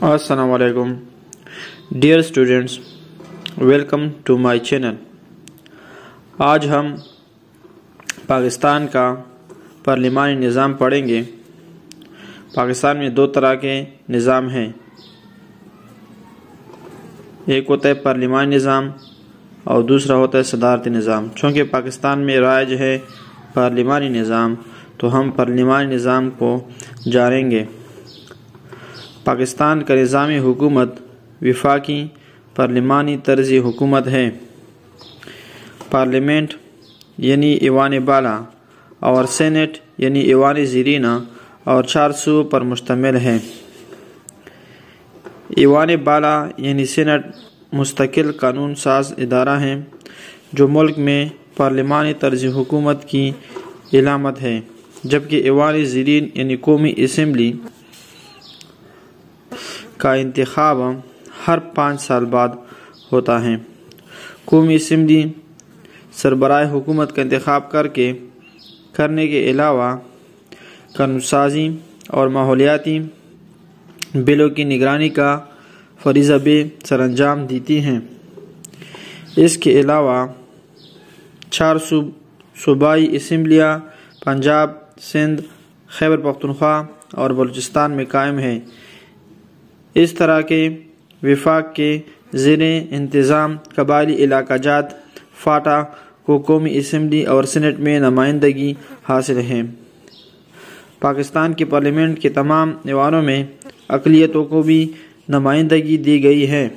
السلام علیکم dear students, welcome to my channel. آج ہم پاکستان کا پارلیمانی نظام پڑھیں گے۔ پاکستان میں دو طرح کے نظام ہیں، ایک ہوتا ہے پارلیمانی نظام اور دوسرا ہوتا ہے صدارتی نظام۔ چونکہ پاکستان میں رائج ہے پارلیمانی نظام، تو ہم پارلیمانی نظام کو جانیں گے۔ پاکستان کا نظام حکومت وفاقی پارلیمانی طرز حکومت ہے۔ پارلیمنٹ یعنی ایوان بالا اور سینٹ یعنی ایوان زیرینہ اور 4 صوبوں پر مشتمل ہے۔ ایوان بالا یعنی سینٹ مستقل قانون ساز ادارہ ہے جو ملک میں پارلیمانی طرز حکومت کی علامت ہے، جبکہ ایوان زیرین یعنی قومی اسمبلی کا انتخاب ہر 5 سال بعد ہوتا ہے۔ قومی اسمبلی سربراہ حکومت کا انتخاب کرنے کے علاوہ قانون سازی اور ماحولیاتی بلوں کی نگرانی کا فریضہ بھی سر انجام دیتی ہیں۔ اس کے علاوہ 4 صوبائی اسمبلیاں پنجاب، سندھ، خیبر پختونخوا اور بلوچستان میں قائم ہیں۔ اس طرح کے وفاق کے زیر انتظام قبائلی علاقہ جات فاٹا کو قومی اسمبلی اور سینٹ میں نمائندگی حاصل ہے۔ پاکستان کی پارلیمنٹ کے تمام ایوانوں میں اقلیتوں کو بھی نمائندگی دی گئی ہے۔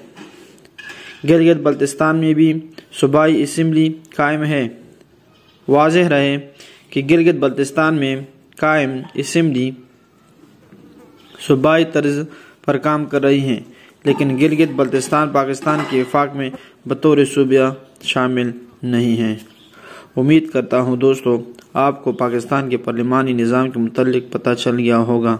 گلگت بلتستان میں بھی صوبائی اسمبلی قائم ہے۔ واضح رہے کہ گلگت بلتستان میں قائم اسمبلی صوبائی طرز پر کام کر رہی ہیں، لیکن گلگت بلتستان پاکستان کے وفاق میں بطور صوبہ شامل نہیں ہے۔ امید کرتا ہوں دوستو آپ کو پاکستان کے پارلیمانی نظام کے متعلق پتہ چل گیا ہوگا۔